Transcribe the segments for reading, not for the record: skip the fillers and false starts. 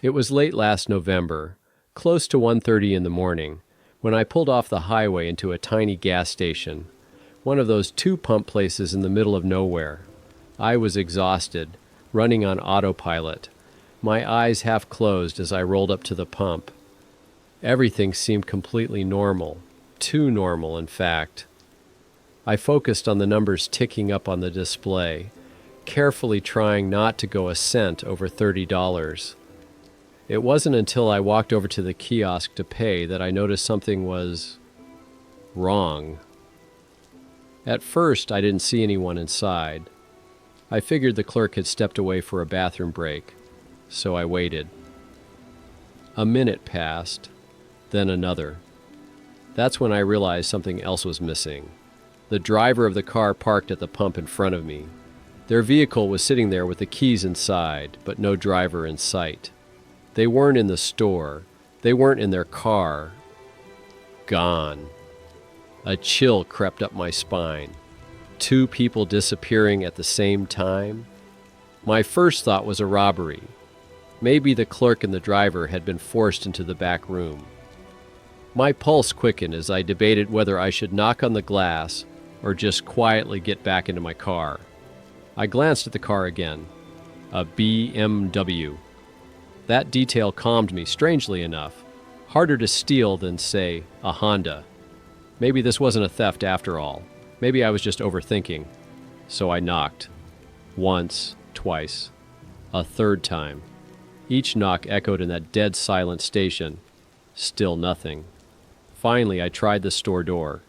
It was late last November, close to 1:30 in the morning, when I pulled off the highway into a tiny gas station, one of those two-pump places in the middle of nowhere. I was exhausted, running on autopilot, my eyes half closed as I rolled up to the pump. Everything seemed completely normal, too normal, in fact. I focused on the numbers ticking up on the display, carefully trying not to go a cent over $30. It wasn't until I walked over to the kiosk to pay that I noticed something was wrong. At first, I didn't see anyone inside. I figured the clerk had stepped away for a bathroom break, so I waited. A minute passed, then another. That's when I realized something else was missing. The driver of the car parked at the pump in front of me. Their vehicle was sitting there with the keys inside, but no driver in sight. They weren't in the store. They weren't in their car. Gone. A chill crept up my spine. Two people disappearing at the same time? My first thought was a robbery. Maybe the clerk and the driver had been forced into the back room. My pulse quickened as I debated whether I should knock on the glass or just quietly get back into my car. I glanced at the car again. A BMW. That detail calmed me, strangely enough. Harder to steal than, say, a Honda. Maybe this wasn't a theft after all. Maybe I was just overthinking. So I knocked. Once, twice. A third time. Each knock echoed in that dead silent station. Still nothing. Finally, I tried the store door.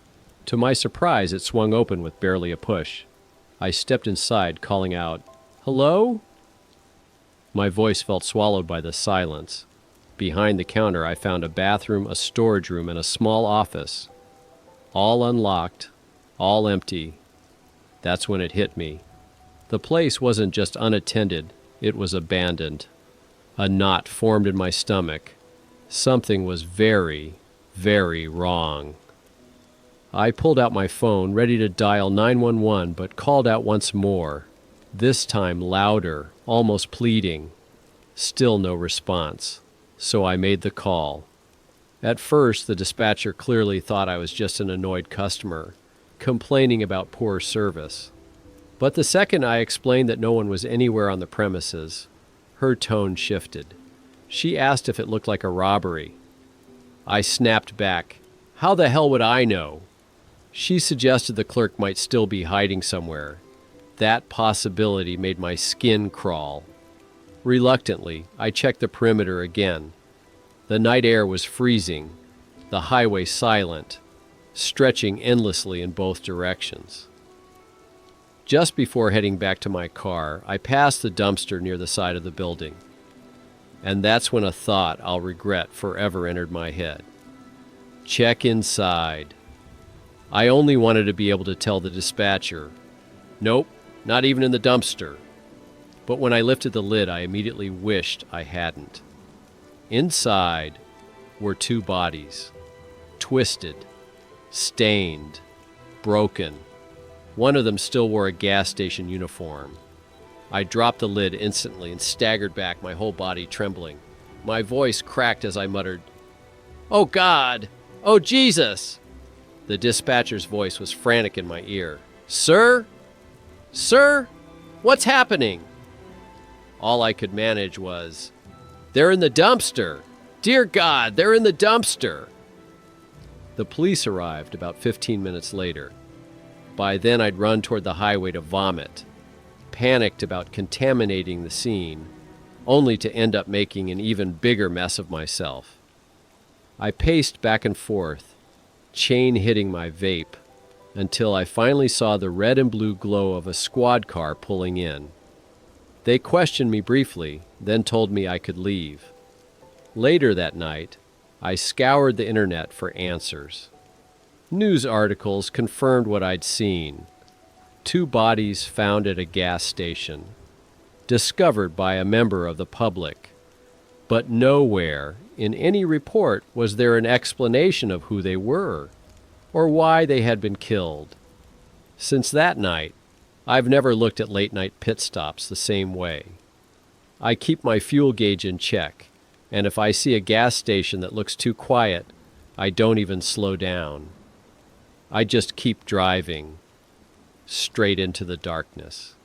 To my surprise, it swung open with barely a push. I stepped inside, calling out, "Hello?" My voice felt swallowed by the silence. Behind the counter, I found a bathroom, a storage room, and a small office. All unlocked, all empty. That's when it hit me. The place wasn't just unattended, it was abandoned. A knot formed in my stomach. Something was very, very wrong. I pulled out my phone, ready to dial 911, but called out once more. This time louder, almost pleading. Still no response. So I made the call. At first, the dispatcher clearly thought I was just an annoyed customer, complaining about poor service. But the second I explained that no one was anywhere on the premises, her tone shifted. She asked if it looked like a robbery. I snapped back. How the hell would I know? She suggested the clerk might still be hiding somewhere. That possibility made my skin crawl. Reluctantly, I checked the perimeter again. The night air was freezing, the highway silent, stretching endlessly in both directions. Just before heading back to my car, I passed the dumpster near the side of the building. And that's when a thought I'll regret forever entered my head. Check inside. I only wanted to be able to tell the dispatcher, "Nope, not even in the dumpster." But when I lifted the lid, I immediately wished I hadn't. Inside were two bodies, twisted, stained, broken. One of them still wore a gas station uniform. I dropped the lid instantly and staggered back, my whole body trembling. My voice cracked as I muttered, "Oh God! Oh Jesus!" The dispatcher's voice was frantic in my ear. "Sir? Sir? What's happening?" All I could manage was, "They're in the dumpster! Dear God, they're in the dumpster!" The police arrived about 15 minutes later. By then I'd run toward the highway to vomit, panicked about contaminating the scene, only to end up making an even bigger mess of myself. I paced back and forth, chain hitting my vape, until I finally saw the red and blue glow of a squad car pulling in. They questioned me briefly, then told me I could leave. Later that night, I scoured the internet for answers. News articles confirmed what I'd seen. Two bodies found at a gas station, discovered by a member of the public. But nowhere in any report was there an explanation of who they were, or why they had been killed. Since that night, I've never looked at late-night pit stops the same way. I keep my fuel gauge in check, And if I see a gas station that looks too quiet, I don't even slow down. I just keep driving straight into the darkness.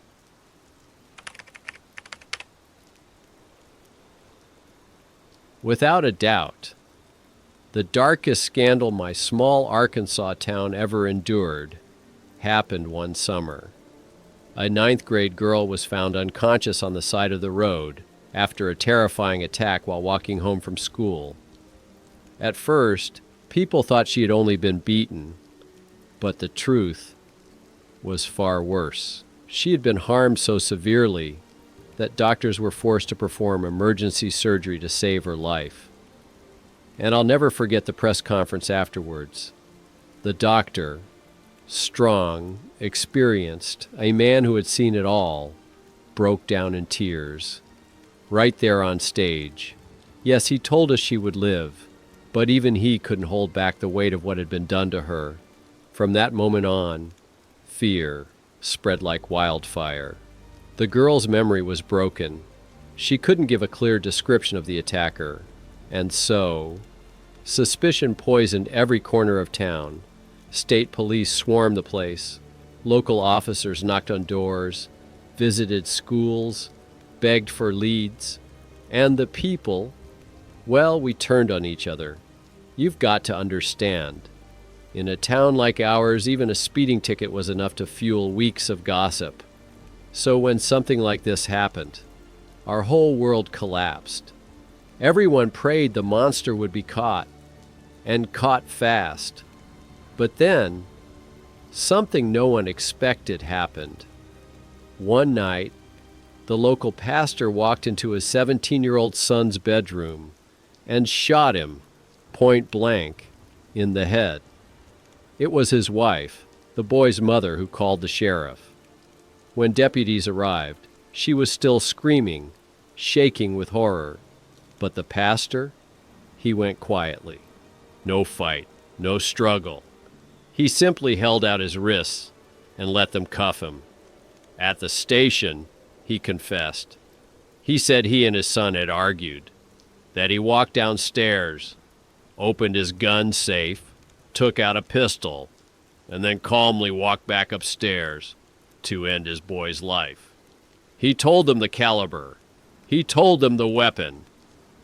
Without a doubt, the darkest scandal my small Arkansas town ever endured happened one summer. A ninth-grade girl was found unconscious on the side of the road after a terrifying attack while walking home from school. At first, people thought she had only been beaten, but the truth was far worse. She had been harmed so severely that doctors were forced to perform emergency surgery to save her life. And I'll never forget the press conference afterwards. The doctor, strong, experienced, a man who had seen it all, broke down in tears. Right there on stage. Yes, he told us she would live, but even he couldn't hold back the weight of what had been done to her. From that moment on, fear spread like wildfire. The girl's memory was broken. She couldn't give a clear description of the attacker, and so, suspicion poisoned every corner of town. State police swarmed the place. Local officers knocked on doors, visited schools, begged for leads, and the people, well, we turned on each other. You've got to understand. In a town like ours, even a speeding ticket was enough to fuel weeks of gossip. So when something like this happened, our whole world collapsed. Everyone prayed the monster would be caught, and caught fast. But then, something no one expected happened. One night, the local pastor walked into his 17-year-old son's bedroom and shot him, point blank, in the head. It was his wife, the boy's mother, who called the sheriff. When deputies arrived, she was still screaming, shaking with horror. But the pastor, he went quietly. No fight, no struggle. He simply held out his wrists and let them cuff him. At the station, he confessed. He said he and his son had argued, that he walked downstairs, opened his gun safe, took out a pistol, and then calmly walked back upstairs to end his boy's life. He told them the caliber. He told them the weapon.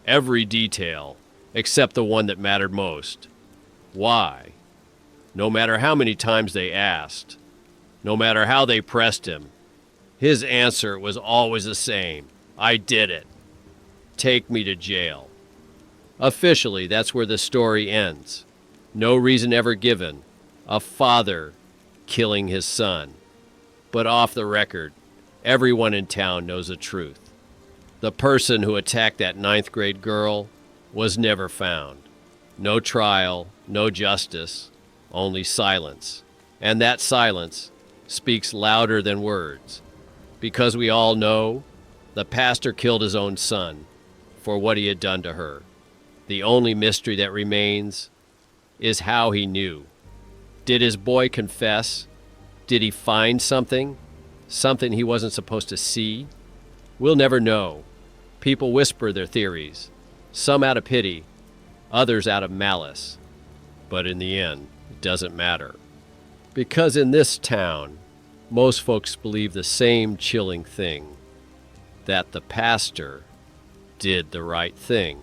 Every detail, except the one that mattered most. Why? No matter how many times they asked, no matter how they pressed him, his answer was always the same. I did it. Take me to jail. Officially, that's where the story ends. No reason ever given. A father killing his son. But off the record, everyone in town knows the truth. The person who attacked that ninth-grade girl was never found. No trial, no justice, only silence. And that silence speaks louder than words. Because we all know the pastor killed his own son for what he had done to her. The only mystery that remains is how he knew. Did his boy confess? Did he find something? Something he wasn't supposed to see? We'll never know. People whisper their theories, some out of pity, others out of malice. But in the end, it doesn't matter. Because in this town, most folks believe the same chilling thing, that the pastor did the right thing.